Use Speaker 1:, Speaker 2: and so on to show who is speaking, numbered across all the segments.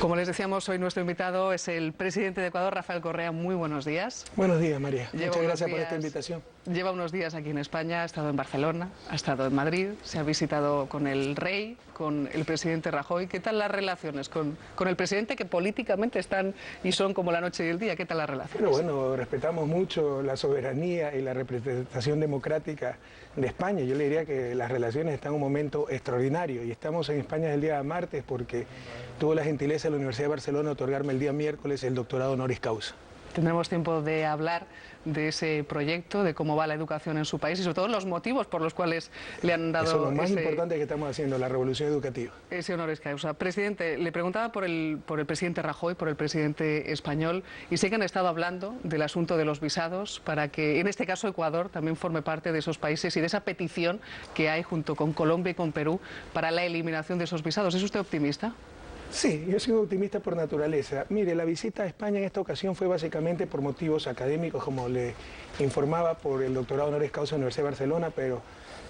Speaker 1: Como les decíamos, hoy nuestro invitado es el presidente de Ecuador, Rafael Correa. Muy buenos días.
Speaker 2: Buenos días, María. Muchas gracias por esta invitación.
Speaker 1: Lleva unos días aquí en España, ha estado en Barcelona, ha estado en Madrid, se ha visitado con el rey, con el presidente Rajoy. ¿Qué tal las relaciones con el presidente, que políticamente están y son como la noche y el día? ¿Qué tal las relaciones?
Speaker 2: Pero bueno, respetamos mucho la soberanía y la representación democrática de España. Yo le diría que las relaciones están en un momento extraordinario y estamos en España el día martes porque tuvo la gentileza de la Universidad de Barcelona de otorgarme el día miércoles el doctorado honoris causa.
Speaker 1: Tendremos tiempo de hablar de ese proyecto, de cómo va la educación en su país y sobre todo los motivos por los cuales le han dado...
Speaker 2: Eso es lo más importante que estamos haciendo, la revolución educativa.
Speaker 1: Ese honoris causa. Presidente, le preguntaba por el presidente Rajoy, por el presidente español, y sé que han estado hablando del asunto de los visados para que, en este caso, Ecuador también forme parte de esos países y de esa petición que hay junto con Colombia y con Perú para la eliminación de esos visados. ¿Es usted optimista?
Speaker 2: Sí, yo soy optimista por naturaleza. Mire, la visita a España en esta ocasión fue básicamente por motivos académicos, como le informaba, por el doctorado honoris causa de la Universidad de Barcelona, pero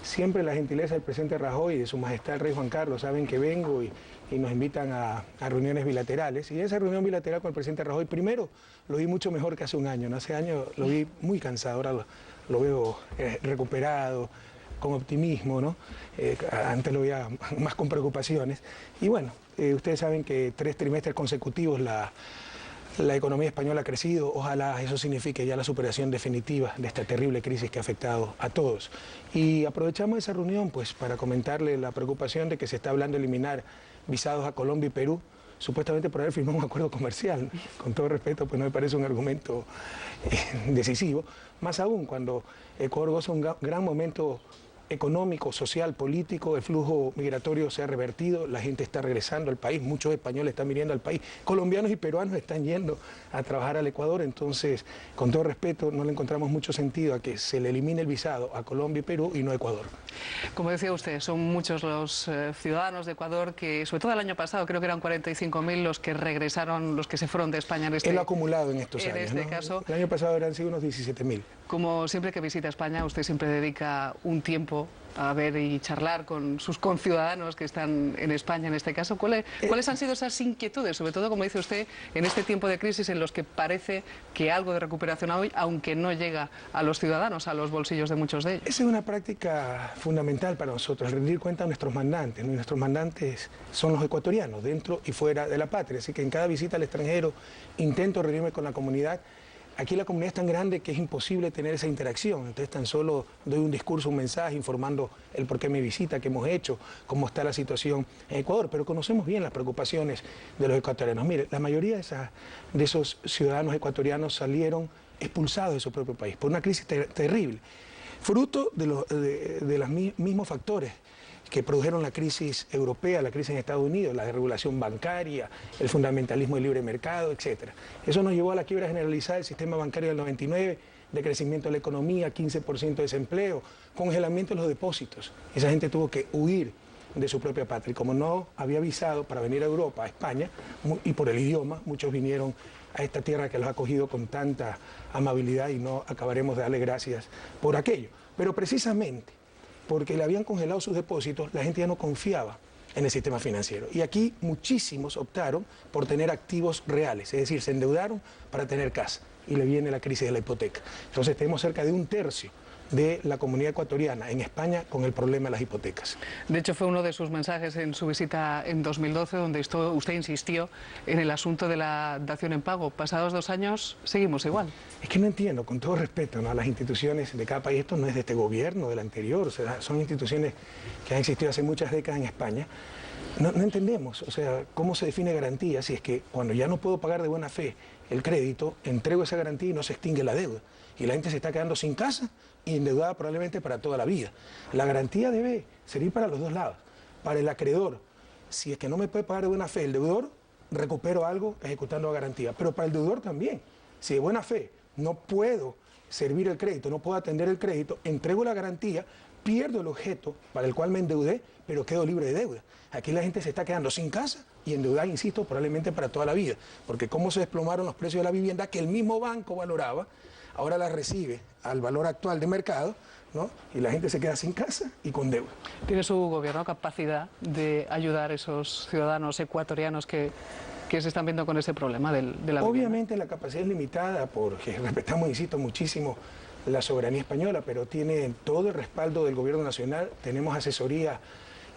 Speaker 2: siempre la gentileza del presidente Rajoy y de su majestad el rey Juan Carlos saben que vengo y nos invitan a reuniones bilaterales. Y esa reunión bilateral con el presidente Rajoy, primero lo vi mucho mejor que hace un año, ¿no? Hace años lo vi muy cansado, ahora lo veo recuperado, con optimismo, ¿no? Antes lo veía más con preocupaciones. Y bueno, ustedes saben que 3 trimestres consecutivos la economía española ha crecido. Ojalá eso signifique ya la superación definitiva de esta terrible crisis que ha afectado a todos. Y aprovechamos esa reunión pues para comentarle la preocupación de que se está hablando de eliminar visados a Colombia y Perú, supuestamente por haber firmado un acuerdo comercial. Con todo respeto, pues no me parece un argumento decisivo. Más aún cuando Ecuador goza un gran momento económico, social, político, el flujo migratorio se ha revertido, la gente está regresando al país, muchos españoles están viniendo al país, colombianos y peruanos están yendo a trabajar al Ecuador, entonces, con todo respeto, no le encontramos mucho sentido a que se le elimine el visado a Colombia y Perú y no a Ecuador.
Speaker 1: Como decía usted, son muchos los ciudadanos de Ecuador que, sobre todo el año pasado, creo que eran 45.000 los que regresaron, los que se fueron de España en este
Speaker 2: Él lo ha acumulado en estos años,
Speaker 1: este
Speaker 2: ¿no?
Speaker 1: caso.
Speaker 2: El año pasado eran sido unos 17.000.
Speaker 1: Como siempre que visita España, usted siempre dedica un tiempo a ver y charlar con sus conciudadanos que están en España en este caso. ¿Cuáles han sido esas inquietudes, sobre todo, como dice usted, en este tiempo de crisis en los que parece que algo de recuperación hay, aunque no llega a los ciudadanos, a los bolsillos de muchos de ellos?
Speaker 2: Esa es una práctica fundamental para nosotros, rendir cuenta a nuestros mandantes, ¿no? Y nuestros mandantes son los ecuatorianos, dentro y fuera de la patria, así que en cada visita al extranjero intento reunirme con la comunidad. Aquí la comunidad es tan grande que es imposible tener esa interacción, entonces tan solo doy un discurso, un mensaje informando el por qué me visita, qué hemos hecho, cómo está la situación en Ecuador, pero conocemos bien las preocupaciones de los ecuatorianos. Mire, la mayoría de esos ciudadanos ecuatorianos salieron expulsados de su propio país por una crisis terrible, fruto de los mismos factores que produjeron la crisis europea, la crisis en Estados Unidos, la desregulación bancaria, el fundamentalismo del libre mercado, etc. Eso nos llevó a la quiebra generalizada del sistema bancario del 99, decrecimiento de la economía, 15% de desempleo, congelamiento de los depósitos. Esa gente tuvo que huir de su propia patria. Y como no había visado para venir a Europa, a España, y por el idioma, muchos vinieron a esta tierra que los ha acogido con tanta amabilidad y no acabaremos de darle gracias por aquello. Pero precisamente porque le habían congelado sus depósitos, la gente ya no confiaba en el sistema financiero. Y aquí muchísimos optaron por tener activos reales, es decir, se endeudaron para tener casa. Y le viene la crisis de la hipoteca. Entonces tenemos cerca de 1/3 de la comunidad ecuatoriana en España con el problema de las hipotecas.
Speaker 1: De hecho, fue uno de sus mensajes en su visita en 2012, donde usted insistió en el asunto de la dación en pago. Pasados 2 años, seguimos igual.
Speaker 2: Es que no entiendo, con todo respeto, ¿no?, a las instituciones de cada país. Esto no es de este gobierno, del anterior, o sea, son instituciones que han existido hace muchas décadas en España. No entendemos, o sea, cómo se define garantía si es que cuando ya no puedo pagar de buena fe el crédito, entrego esa garantía y no se extingue la deuda. Y la gente se está quedando sin casa y endeudada probablemente para toda la vida. La garantía debe servir para los dos lados. Para el acreedor, si es que no me puede pagar de buena fe el deudor, recupero algo ejecutando la garantía. Pero para el deudor también, si de buena fe no puedo servir el crédito, no puedo atender el crédito, entrego la garantía, pierdo el objeto para el cual me endeudé, pero quedo libre de deuda. Aquí la gente se está quedando sin casa y endeudada, insisto, probablemente para toda la vida. Porque cómo se desplomaron los precios de la vivienda que el mismo banco valoraba, ahora la recibe al valor actual de mercado, ¿no? Y la gente se queda sin casa y con deuda.
Speaker 1: ¿Tiene su gobierno capacidad de ayudar a esos ciudadanos ecuatorianos que que se están viendo con ese problema de la vivienda.
Speaker 2: Obviamente la capacidad es limitada porque respetamos, insisto, muchísimo la soberanía española, pero tiene todo el respaldo del gobierno nacional. Tenemos asesoría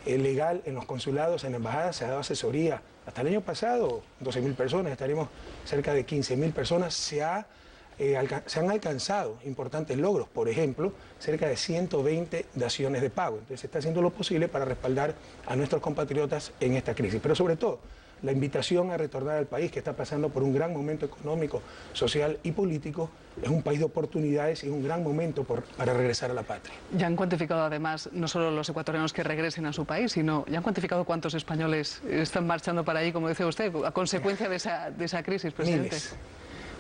Speaker 2: legal en los consulados, en embajadas, se ha dado asesoría. Hasta el año pasado, 12.000 personas, estaremos cerca de 15.000 personas. Se han alcanzado importantes logros, por ejemplo, cerca de 120 daciones de pago. Entonces se está haciendo lo posible para respaldar a nuestros compatriotas en esta crisis. Pero sobre todo, la invitación a retornar al país, que está pasando por un gran momento económico, social y político. Es un país de oportunidades y es un gran momento para regresar a la patria.
Speaker 1: Ya han cuantificado además no solo los ecuatorianos que regresen a su país, sino ya han cuantificado cuántos españoles están marchando para allí, como dice usted, a consecuencia de esa crisis, presidente.
Speaker 2: Miles.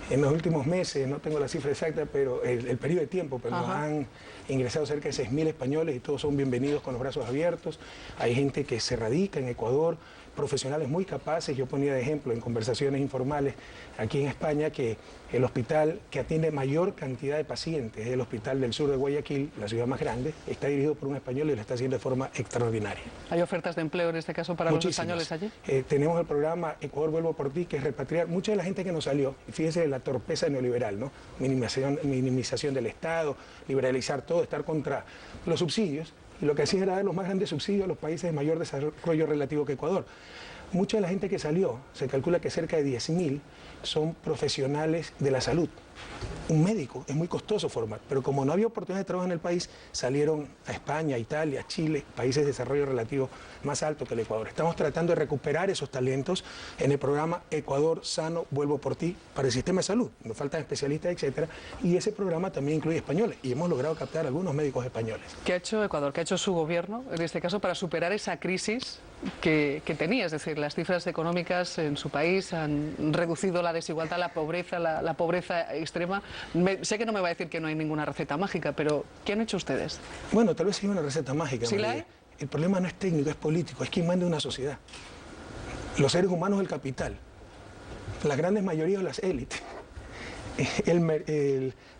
Speaker 2: En los últimos meses, no tengo la cifra exacta, pero el periodo de tiempo, pero nos han ingresado cerca de 6.000 españoles y todos son bienvenidos con los brazos abiertos. Hay gente que se radica en Ecuador, profesionales muy capaces. Yo ponía de ejemplo en conversaciones informales aquí en España que el hospital que atiende mayor cantidad de pacientes es el Hospital del Sur de Guayaquil, la ciudad más grande, está dirigido por un español y lo está haciendo de forma extraordinaria.
Speaker 1: ¿Hay ofertas de empleo en este caso para
Speaker 2: Muchísimas.
Speaker 1: los españoles allí?
Speaker 2: Tenemos el programa Ecuador Vuelvo por Ti, que es repatriar mucha de la gente que nos salió. Y fíjese de la torpeza neoliberal, ¿no? Minimización del Estado, liberalizar todo, estar contra los subsidios. Y lo que hacían era dar los más grandes subsidios a los países de mayor desarrollo relativo que Ecuador. Mucha de la gente que salió, se calcula que cerca de 10.000 son profesionales de la salud. Un médico es muy costoso formar, pero como no había oportunidad de trabajo en el país, salieron a España, Italia, Chile, países de desarrollo relativo más alto que el Ecuador. Estamos tratando de recuperar esos talentos en el programa Ecuador Sano, Vuelvo por Ti, para el sistema de salud. Nos faltan especialistas, etcétera, y ese programa también incluye españoles, y hemos logrado captar algunos médicos españoles.
Speaker 1: ¿Qué ha hecho Ecuador, qué ha hecho su gobierno, en este caso, para superar esa crisis que tenía? Es decir, las cifras económicas en su país han reducido la desigualdad, la pobreza extrema. Sé que no me va a decir que no hay ninguna receta mágica, pero ¿qué han hecho ustedes?
Speaker 2: Bueno, tal vez hay una receta mágica.
Speaker 1: ¿Sí la hay?
Speaker 2: El problema no es técnico, es político, es quien manda una sociedad. Los seres humanos, el capital, las grandes mayorías, las élites,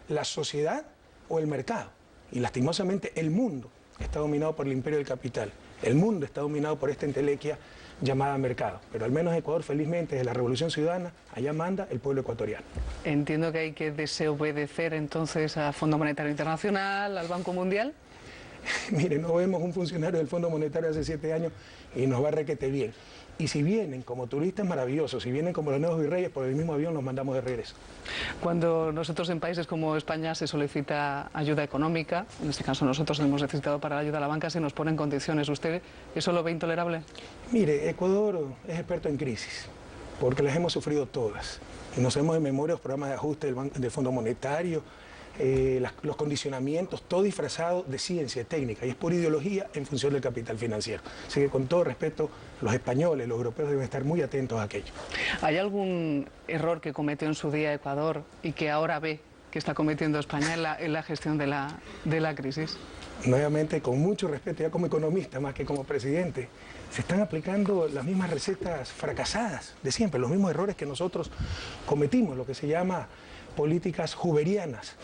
Speaker 2: la sociedad o el mercado. Y lastimosamente el mundo está dominado por el imperio del capital. El mundo está dominado por esta entelequia llamada mercado. Pero al menos en Ecuador, felizmente, desde la Revolución Ciudadana, allá manda el pueblo ecuatoriano.
Speaker 1: Entiendo que hay que desobedecer entonces al Fondo Monetario Internacional, al Banco Mundial.
Speaker 2: Mire, no vemos un funcionario del Fondo Monetario hace 7 años y nos va requete bien. Y si vienen como turistas, maravillosos. Si vienen como los nuevos virreyes, por el mismo avión los mandamos de regreso.
Speaker 1: Cuando nosotros en países como España se solicita ayuda económica, en este caso nosotros hemos necesitado para la ayuda a la banca, se nos ponen condiciones. ¿Usted eso lo ve intolerable?
Speaker 2: Mire, Ecuador es experto en crisis, porque las hemos sufrido todas. Y nos hemos de memoria los programas de ajuste del Fondo Monetario, los condicionamientos, todo disfrazado de ciencia técnica, y es por ideología en función del capital financiero. Así que con todo respeto, los españoles, los europeos deben estar muy atentos a aquello.
Speaker 1: ¿Hay algún error que cometió en su día Ecuador y que ahora ve que está cometiendo España en la gestión de la crisis?
Speaker 2: Nuevamente, con mucho respeto, ya como economista más que como presidente, se están aplicando las mismas recetas fracasadas de siempre, los mismos errores que nosotros cometimos, lo que se llama políticas hooverianas,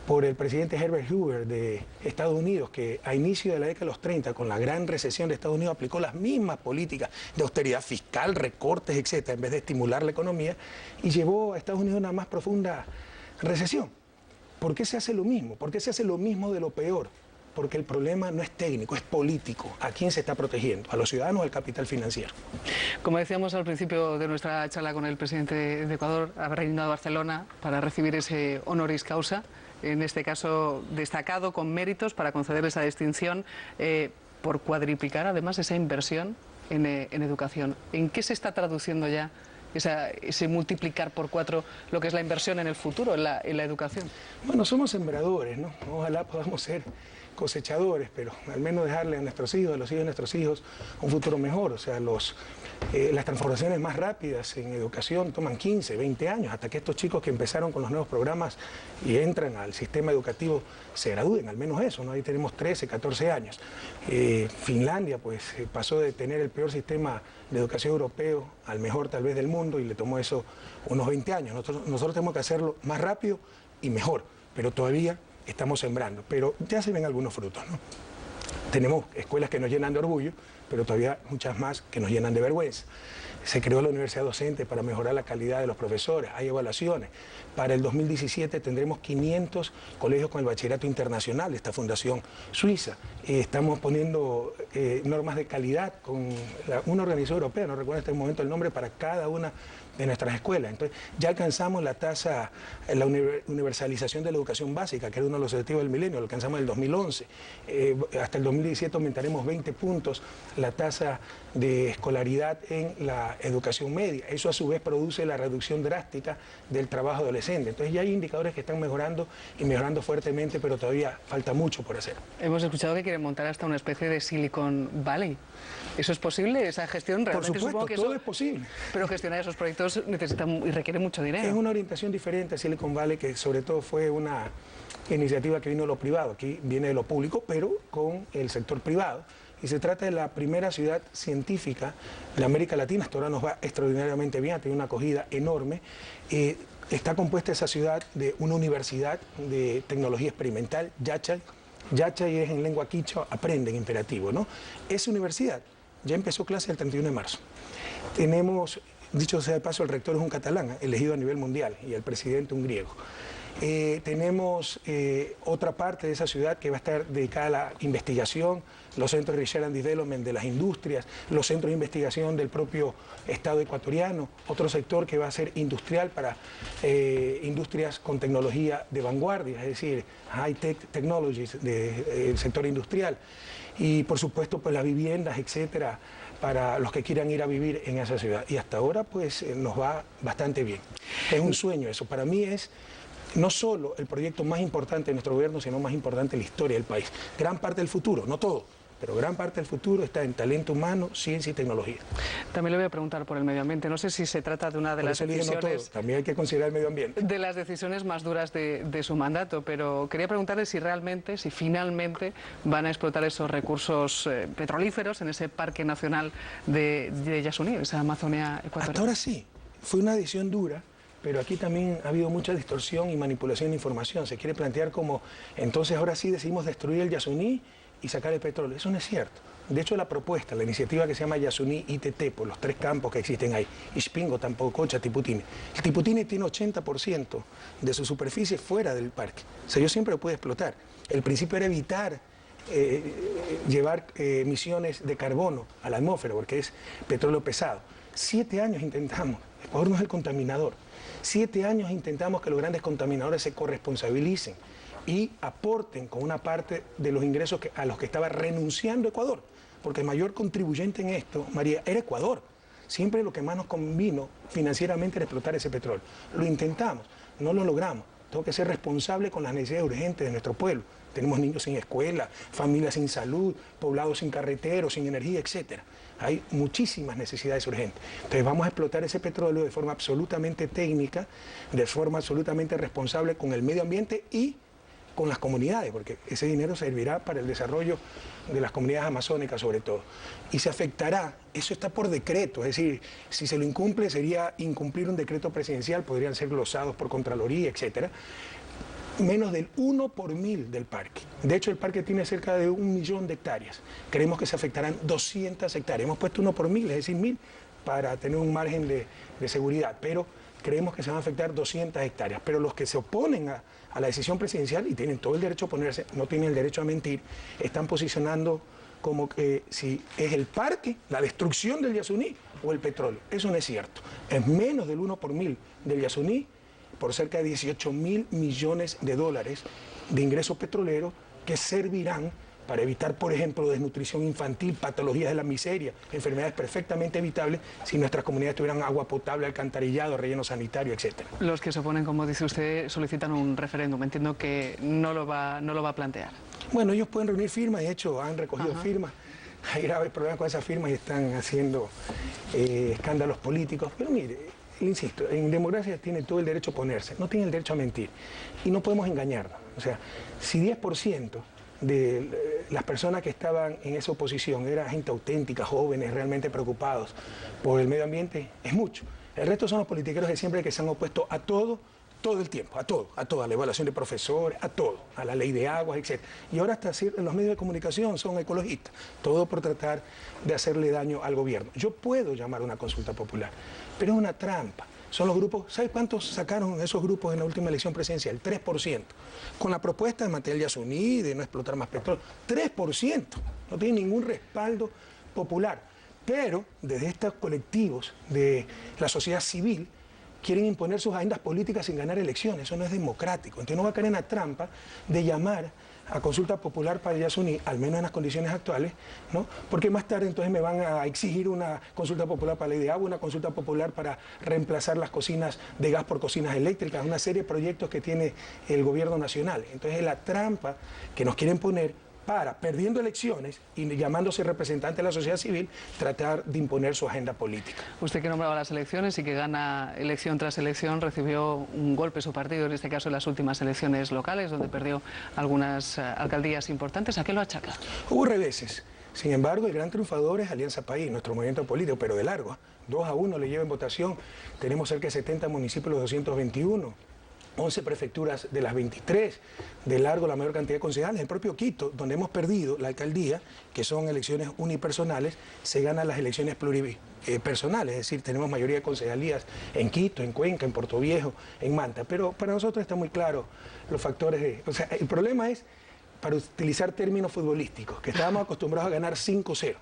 Speaker 2: por el presidente Herbert Hoover de Estados Unidos, que a inicio de la década de los 30, con la gran recesión de Estados Unidos, aplicó las mismas políticas de austeridad fiscal, recortes, etcétera, en vez de estimular la economía, y llevó a Estados Unidos a una más profunda recesión. ¿Por qué se hace lo mismo? ¿Por qué se hace lo mismo de lo peor? Porque el problema no es técnico, es político. ¿A quién se está protegiendo? ¿A los ciudadanos o al capital financiero?
Speaker 1: Como decíamos al principio de nuestra charla con el presidente de Ecuador, habrá venido a Barcelona para recibir ese honoris causa, en este caso destacado con méritos para conceder esa distinción por cuadriplicar además esa inversión en educación. ¿En qué se está traduciendo ya ese multiplicar por 4 lo que es la inversión en el futuro, en la educación? Bueno,
Speaker 2: somos sembradores, ¿no? Ojalá podamos ser cosechadores, pero al menos dejarle a nuestros hijos, a los hijos de nuestros hijos, un futuro mejor. O sea, las transformaciones más rápidas en educación toman 15, 20 años, hasta que estos chicos que empezaron con los nuevos programas y entran al sistema educativo se gradúen, al menos eso, ¿no? Ahí tenemos 13, 14 años. Finlandia, pues, pasó de tener el peor sistema de educación europeo al mejor tal vez del mundo y le tomó eso unos 20 años. Nosotros tenemos que hacerlo más rápido y mejor, pero todavía estamos sembrando, pero ya se ven algunos frutos, ¿no? Tenemos escuelas que nos llenan de orgullo, pero todavía muchas más que nos llenan de vergüenza. Se creó la Universidad Docente para mejorar la calidad de los profesores, hay evaluaciones. Para el 2017 tendremos 500 colegios con el bachillerato internacional de esta fundación suiza. Estamos poniendo normas de calidad con una organización europea, no recuerdo en este momento el nombre, para cada una de nuestras escuelas. Entonces, ya alcanzamos la tasa, la universalización de la educación básica, que era uno de los objetivos del milenio, lo alcanzamos en el 2011. Hasta el 2017 aumentaremos 20 puntos la tasa de escolaridad en la educación media. Eso a su vez produce la reducción drástica del trabajo adolescente. Entonces ya hay indicadores que están mejorando y mejorando fuertemente, pero todavía falta mucho por hacer.
Speaker 1: Hemos escuchado que quieren montar hasta una especie de Silicon Valley. ¿Eso es posible? ¿Esa gestión realmente?
Speaker 2: Por supuesto,
Speaker 1: que
Speaker 2: todo es posible.
Speaker 1: Pero gestionar esos proyectos necesita y requiere mucho dinero.
Speaker 2: Es una orientación diferente a Silicon Valley, que sobre todo fue una iniciativa que vino de lo privado. Aquí viene de lo público, pero con el sector privado. Y se trata de la primera ciudad científica de América Latina. Hasta ahora nos va extraordinariamente bien, ha tenido una acogida enorme. Está compuesta esa ciudad de una universidad de tecnología experimental, Yachay. Yachay es en lengua quichua, aprende en imperativo, ¿no? Esa universidad ya empezó clase el 31 de marzo. Tenemos, dicho sea de paso, el rector es un catalán, elegido a nivel mundial, y el presidente un griego. Tenemos otra parte de esa ciudad que va a estar dedicada a la investigación, los centros de Research and Development de las industrias, los centros de investigación del propio Estado ecuatoriano, otro sector que va a ser industrial para industrias con tecnología de vanguardia, es decir, high-tech technologies del sector industrial, y por supuesto pues las viviendas, etcétera, para los que quieran ir a vivir en esa ciudad. Y hasta ahora pues nos va bastante bien. Es un sueño eso, para mí es no solo el proyecto más importante de nuestro gobierno, sino más importante en la historia del país. Gran parte del futuro, no todo, pero gran parte del futuro está en talento humano, ciencia y tecnología.
Speaker 1: También le voy a preguntar por el medio ambiente. No sé si se trata de una de las decisiones...
Speaker 2: No todo. También hay que considerar el medio ambiente.
Speaker 1: De las decisiones más duras de su mandato, pero quería preguntarle si realmente, si finalmente van a explotar esos recursos petrolíferos en ese Parque Nacional de Yasuní, esa Amazonía ecuatoriana.
Speaker 2: Hasta ahora sí. Fue una decisión dura, pero aquí también ha habido mucha distorsión y manipulación de información. Se quiere plantear como, entonces ahora sí decidimos destruir el Yasuní y sacar el petróleo. Eso no es cierto. De hecho, la propuesta, la iniciativa que se llama Yasuní ITT, por los 3 campos que existen ahí, Ispingo, Tampococha, Tiputini. El Tiputini tiene 80% de su superficie fuera del parque. O sea, yo siempre lo puedo explotar. El principio era evitar llevar emisiones de carbono a la atmósfera, porque es petróleo pesado. 7 años intentamos. Ecuador no es el contaminador. 7 años intentamos que los grandes contaminadores se corresponsabilicen y aporten con una parte de los ingresos a los que estaba renunciando Ecuador, porque el mayor contribuyente en esto, María, era Ecuador. Siempre lo que más nos convino financieramente era explotar ese petróleo. Lo intentamos, no lo logramos. Tengo que ser responsable con las necesidades urgentes de nuestro pueblo. Tenemos niños sin escuela, familias sin salud, poblados sin carreteros, sin energía, etc. Hay muchísimas necesidades urgentes. Entonces vamos a explotar ese petróleo de forma absolutamente técnica, de forma absolutamente responsable con el medio ambiente y con las comunidades, porque ese dinero servirá para el desarrollo de las comunidades amazónicas sobre todo. Y se afectará, eso está por decreto, es decir, si se lo incumple sería incumplir un decreto presidencial, podrían ser glosados por Contraloría, etcétera. Menos del 1 por 1000 del parque. De hecho, el parque tiene cerca de 1 millón de hectáreas. Creemos que se afectarán 200 hectáreas. Hemos puesto 1 por 1000, es decir, 1000, para tener un margen de seguridad, pero creemos que se van a afectar 200 hectáreas. Pero los que se oponen a la decisión presidencial, y tienen todo el derecho a oponerse, no tienen el derecho a mentir, están posicionando como que si es el parque, la destrucción del Yasuní o el petróleo. Eso no es cierto. Es menos del 1 por 1000 del Yasuní, por cerca de 18.000 millones de dólares de ingresos petroleros que servirán para evitar, por ejemplo, desnutrición infantil, patologías de la miseria, enfermedades perfectamente evitables si nuestras comunidades tuvieran agua potable, alcantarillado, relleno sanitario, etc.
Speaker 1: Los que se oponen, como dice usted, solicitan un referéndum. Entiendo que no lo va a plantear.
Speaker 2: Bueno, ellos pueden reunir firmas, de hecho han recogido firmas. Hay graves problemas con esas firmas y están haciendo escándalos políticos. Pero mire, insisto, en democracia tiene todo el derecho a oponerse, no tiene el derecho a mentir. Y no podemos engañarnos. O sea, si 10% de las personas que estaban en esa oposición era gente auténtica, jóvenes, realmente preocupados por el medio ambiente, es mucho. El resto son los politiqueros de siempre que se han opuesto a todo todo el tiempo, a todo, a la evaluación de profesores, a todo, a la ley de aguas, etc. Y ahora hasta los medios de comunicación son ecologistas, todo por tratar de hacerle daño al gobierno. Yo puedo llamar a una consulta popular, pero es una trampa. Son los grupos, ¿sabes cuántos sacaron esos grupos en la última elección presidencial? 3%. Con la propuesta de mantener Yasuní, de no explotar más petróleo, 3%. No tiene ningún respaldo popular. Pero desde estos colectivos de la sociedad civil, quieren imponer sus agendas políticas sin ganar elecciones. Eso no es democrático. Entonces no va a caer en la trampa de llamar a consulta popular para Yasuní, al menos en las condiciones actuales, ¿no? Porque más tarde entonces me van a exigir una consulta popular para la ley de agua, una consulta popular para reemplazar las cocinas de gas por cocinas eléctricas, una serie de proyectos que tiene el gobierno nacional. Entonces es la trampa que nos quieren poner para, perdiendo elecciones y llamándose representante de la sociedad civil, tratar de imponer su agenda política.
Speaker 1: Usted que nombraba las elecciones y que gana elección tras elección, recibió un golpe su partido, en este caso en las últimas elecciones locales, donde perdió algunas alcaldías importantes. ¿A qué lo achaca?
Speaker 2: Hubo reveses. Sin embargo, el gran triunfador es Alianza País, nuestro movimiento político, pero de largo. 2-1 le lleva en votación. Tenemos cerca de 70 municipios de los 221. 11 prefecturas de las 23, de largo la mayor cantidad de concejales. El propio Quito, donde hemos perdido la alcaldía, que son elecciones unipersonales, se ganan las elecciones pluripersonales, es decir, tenemos mayoría de concejalías en Quito, en Cuenca, en Puerto Viejo, en Manta. Pero para nosotros está muy claro los factores de... O sea, el problema es, para utilizar términos futbolísticos, que estábamos acostumbrados a ganar 5-0.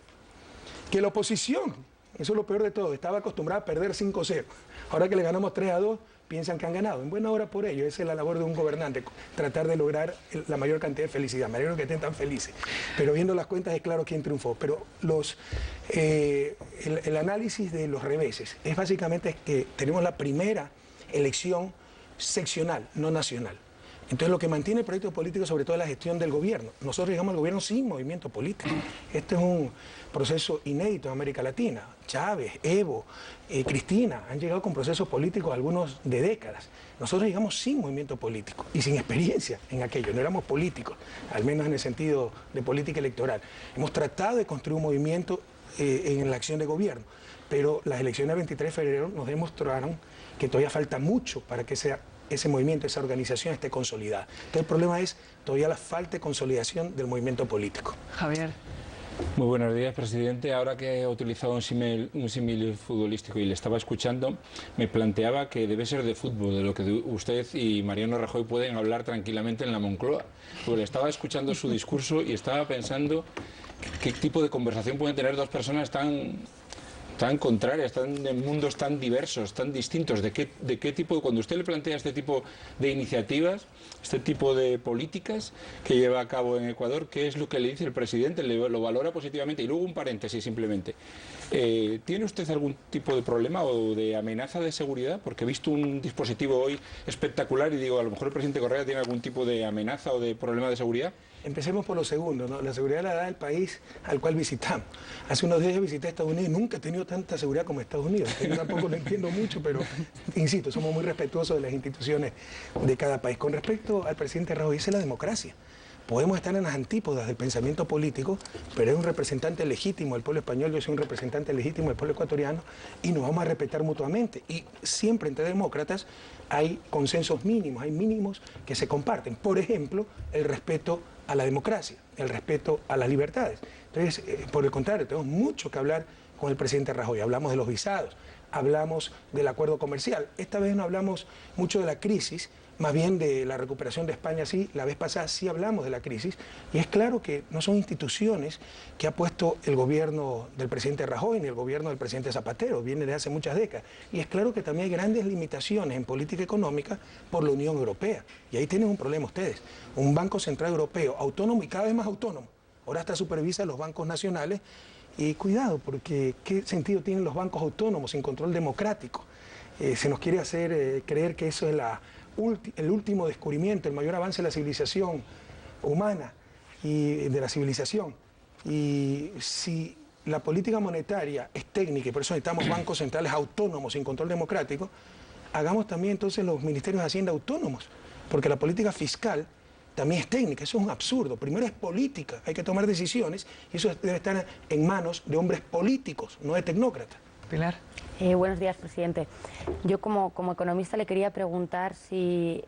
Speaker 2: Que la oposición, eso es lo peor de todo, estaba acostumbrada a perder 5-0. Ahora que le ganamos 3-2, piensan que han ganado. En buena hora por ello, esa es la labor de un gobernante, tratar de lograr la mayor cantidad de felicidad. Me alegro que estén tan felices. Pero viendo las cuentas es claro quién triunfó. Pero el análisis de los reveses es básicamente que tenemos la primera elección seccional, no nacional. Entonces lo que mantiene el proyecto político sobre todo es la gestión del gobierno. Nosotros llegamos al gobierno sin movimiento político. Este es un proceso inédito en América Latina. Chávez, Evo, Cristina han llegado con procesos políticos algunos de décadas. Nosotros llegamos sin movimiento político y sin experiencia en aquello. No éramos políticos, al menos en el sentido de política electoral. Hemos tratado de construir un movimiento en la acción de gobierno, pero las elecciones del 23 de febrero nos demostraron que todavía falta mucho para que ese movimiento, esa organización esté consolidada. Entonces el problema es todavía la falta de consolidación del movimiento político.
Speaker 1: Javier.
Speaker 3: Muy buenos días, presidente. Ahora que he utilizado un símil futbolístico y le estaba escuchando, me planteaba que debe ser de fútbol, de lo que usted y Mariano Rajoy pueden hablar tranquilamente en la Moncloa. Porque le estaba escuchando su discurso y estaba pensando qué tipo de conversación pueden tener dos personas tan contrarias, en mundos tan diversos, tan distintos. ¿De qué tipo, cuando usted le plantea este tipo de iniciativas, este tipo de políticas que lleva a cabo en Ecuador, qué es lo que le dice el presidente? ¿Lo valora positivamente? Y luego un paréntesis simplemente. ¿Tiene usted algún tipo de problema o de amenaza de seguridad? Porque he visto un dispositivo hoy espectacular y digo, a lo mejor el presidente Correa tiene algún tipo de amenaza o de problema de seguridad.
Speaker 2: Empecemos por lo segundo, ¿no? La seguridad la da el país al cual visitamos. Hace unos días visité Estados Unidos y nunca he tenido tanta seguridad como Estados Unidos. Yo tampoco lo entiendo mucho, pero insisto, somos muy respetuosos de las instituciones de cada país. Con respecto al presidente Rajoy, esa es la democracia. Podemos estar en las antípodas del pensamiento político, pero es un representante legítimo del pueblo español, yo soy un representante legítimo del pueblo ecuatoriano y nos vamos a respetar mutuamente. Y siempre entre demócratas hay consensos mínimos, hay mínimos que se comparten. Por ejemplo, el respeto a la democracia, el respeto a las libertades. Entonces, por el contrario, tenemos mucho que hablar con el presidente Rajoy. Hablamos de los visados, hablamos del acuerdo comercial. Esta vez no hablamos mucho de la crisis, más bien de la recuperación de España, sí. La vez pasada sí hablamos de la crisis. Y es claro que no son instituciones que ha puesto el gobierno del presidente Rajoy ni el gobierno del presidente Zapatero, viene de hace muchas décadas. Y es claro que también hay grandes limitaciones en política económica por la Unión Europea. Y ahí tienen un problema ustedes. Un Banco Central Europeo autónomo y cada vez más autónomo. Ahora hasta supervisa los bancos nacionales. Y cuidado, porque ¿qué sentido tienen los bancos autónomos sin control democrático? Se nos quiere hacer creer que eso es el último descubrimiento, el mayor avance de la civilización humana y de la civilización. Y si la política monetaria es técnica y por eso necesitamos bancos centrales autónomos sin control democrático, hagamos también entonces los ministerios de Hacienda autónomos, porque la política fiscal también es técnica, eso es un absurdo. Primero es política, hay que tomar decisiones y eso debe estar en manos de hombres políticos, no de tecnócratas.
Speaker 1: Pilar.
Speaker 4: Buenos días, presidente. Yo como economista le quería preguntar si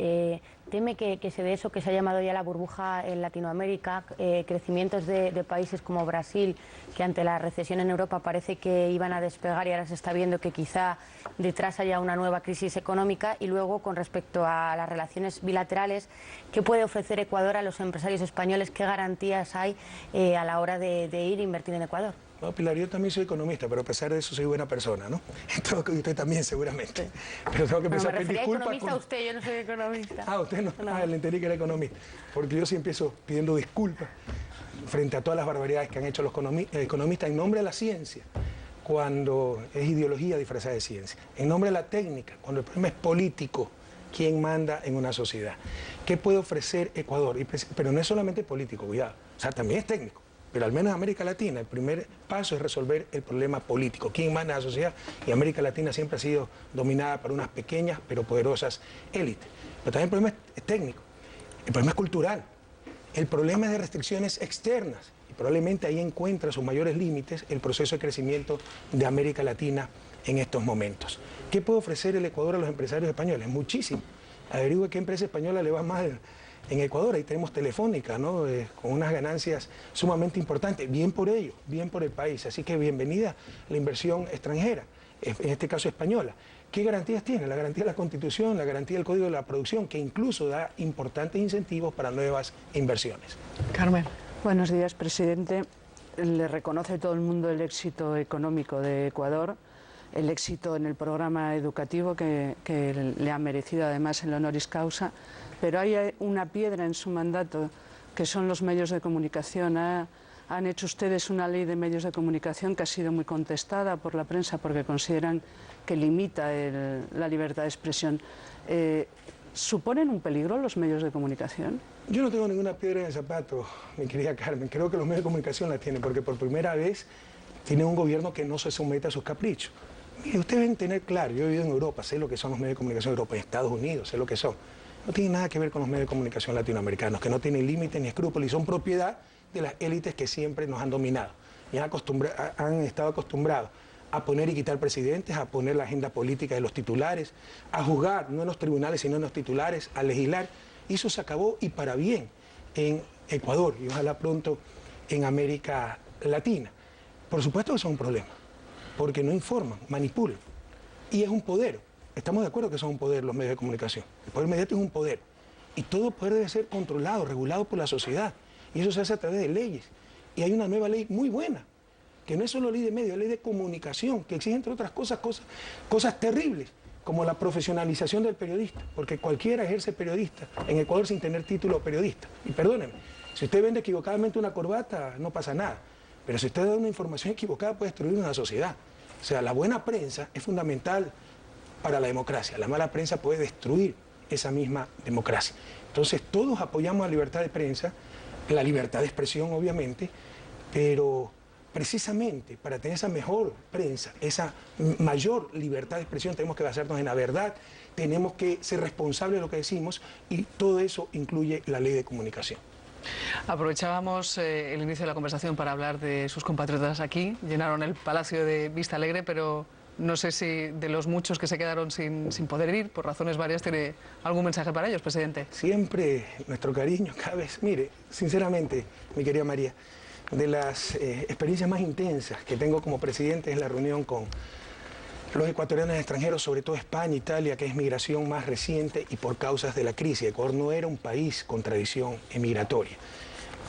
Speaker 4: teme que se dé eso que se ha llamado ya la burbuja en Latinoamérica, crecimientos de países como Brasil, que ante la recesión en Europa parece que iban a despegar y ahora se está viendo que quizá detrás haya una nueva crisis económica. Y luego, con respecto a las relaciones bilaterales, ¿qué puede ofrecer Ecuador a los empresarios españoles? ¿Qué garantías hay a la hora de ir a invertir en Ecuador?
Speaker 2: No, Pilar, yo también soy economista, pero a pesar de eso soy buena persona, ¿no? Entonces, usted también, seguramente. Sí. Pero tengo que empezar a pedir disculpas.
Speaker 4: Economista usted, yo no soy economista.
Speaker 2: Ah, usted no. Ah, le entendí que era economista. Porque yo sí empiezo pidiendo disculpas frente a todas las barbaridades que han hecho los economistas en nombre de la ciencia, cuando es ideología disfrazada de ciencia. En nombre de la técnica, cuando el problema es político. ¿Quién manda en una sociedad? ¿Qué puede ofrecer Ecuador? Pero no es solamente político, cuidado. O sea, también es técnico. Pero al menos en América Latina el primer paso es resolver el problema político. ¿Quién manda en la sociedad? Y América Latina siempre ha sido dominada por unas pequeñas pero poderosas élites. Pero también el problema es técnico, el problema es cultural, el problema es de restricciones externas. Y probablemente ahí encuentra sus mayores límites el proceso de crecimiento de América Latina en estos momentos. ¿Qué puede ofrecer el Ecuador a los empresarios españoles? Muchísimo. Averigüe qué empresa española le va mal en Ecuador. Ahí tenemos Telefónica, ¿no? Con unas ganancias sumamente importantes. Bien por ello, bien por el país. Así que bienvenida la inversión extranjera, en este caso española. ¿Qué garantías tiene? La garantía de la Constitución, la garantía del Código de la Producción, que incluso da importantes incentivos para nuevas inversiones.
Speaker 1: Carmen.
Speaker 5: Buenos días, presidente. Le reconoce todo el mundo el éxito económico de Ecuador, el éxito en el programa educativo que le ha merecido además el honoris causa. Pero hay una piedra en su mandato, que son los medios de comunicación. Han hecho ustedes una ley de medios de comunicación que ha sido muy contestada por la prensa porque consideran que limita la libertad de expresión. ¿Suponen un peligro los medios de comunicación?
Speaker 2: Yo no tengo ninguna piedra en el zapato, mi querida Carmen. Creo que los medios de comunicación la tienen porque por primera vez tiene un gobierno que no se somete a sus caprichos. Mire, ustedes deben tener claro, yo he vivido en Europa, sé lo que son los medios de comunicación en Europa, en Estados Unidos, sé lo que son. No tiene nada que ver con los medios de comunicación latinoamericanos, que no tienen límites ni escrúpulos y son propiedad de las élites que siempre nos han dominado. Y han estado acostumbrados a poner y quitar presidentes, a poner la agenda política de los titulares, a juzgar, no en los tribunales, sino en los titulares, a legislar. Y eso se acabó y para bien en Ecuador y ojalá pronto en América Latina. Por supuesto que son un problema, porque no informan, manipulan. Y es un poder. Estamos de acuerdo que son un poder los medios de comunicación. El poder mediático es un poder. Y todo poder debe ser controlado, regulado por la sociedad. Y eso se hace a través de leyes. Y hay una nueva ley muy buena, que no es solo ley de medios, es ley de comunicación, que exige, entre otras cosas terribles, como la profesionalización del periodista, porque cualquiera ejerce periodista en Ecuador sin tener título periodista. Y perdónenme, si usted vende equivocadamente una corbata, no pasa nada. Pero si usted da una información equivocada, puede destruir una sociedad. O sea, la buena prensa es fundamental para la democracia. La mala prensa puede destruir esa misma democracia. Entonces, todos apoyamos la libertad de prensa, la libertad de expresión, obviamente, pero precisamente para tener esa mejor prensa, esa mayor libertad de expresión, tenemos que basarnos en la verdad, tenemos que ser responsables de lo que decimos y todo eso incluye la ley de comunicación.
Speaker 1: Aprovechábamos el inicio de la conversación para hablar de sus compatriotas aquí. Llenaron el Palacio de Vista Alegre, pero no sé si de los muchos que se quedaron sin poder ir, por razones varias, ¿tiene algún mensaje para ellos, presidente?
Speaker 2: Siempre nuestro cariño, cada vez. Mire, sinceramente, mi querida María, de las experiencias más intensas que tengo como presidente es la reunión con los ecuatorianos extranjeros, sobre todo España, Italia, que es migración más reciente y por causas de la crisis. Ecuador no era un país con tradición emigratoria.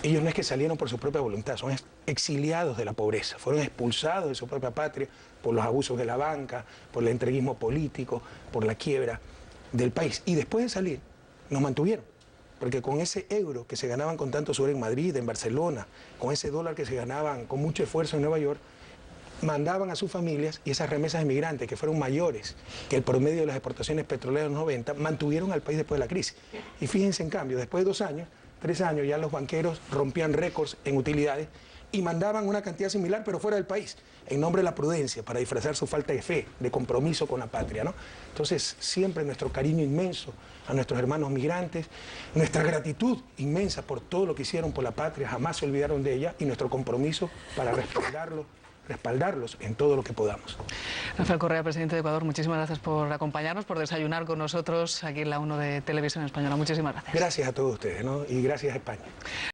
Speaker 2: Ellos no es que salieron por su propia voluntad, son exiliados de la pobreza, fueron expulsados de su propia patria por los abusos de la banca, por el entreguismo político, por la quiebra del país. Y después de salir, nos mantuvieron, porque con ese euro que se ganaban con tanto sudor en Madrid, en Barcelona, con ese dólar que se ganaban con mucho esfuerzo en Nueva York, mandaban a sus familias y esas remesas de migrantes que fueron mayores que el promedio de las exportaciones petroleras de los 90, mantuvieron al país después de la crisis. Y fíjense, en cambio, después de 2 años, 3 años, ya los banqueros rompían récords en utilidades y mandaban una cantidad similar, pero fuera del país, en nombre de la prudencia, para disfrazar su falta de fe, de compromiso con la patria, ¿no? Entonces, siempre nuestro cariño inmenso a nuestros hermanos migrantes, nuestra gratitud inmensa por todo lo que hicieron por la patria, jamás se olvidaron de ella, y nuestro compromiso para respaldarlos, respaldarlos en todo lo que podamos.
Speaker 1: Rafael Correa, presidente de Ecuador, muchísimas gracias por acompañarnos, por desayunar con nosotros aquí en la 1 de Televisión Española. Muchísimas gracias.
Speaker 2: Gracias a todos ustedes, ¿no? Y gracias a España.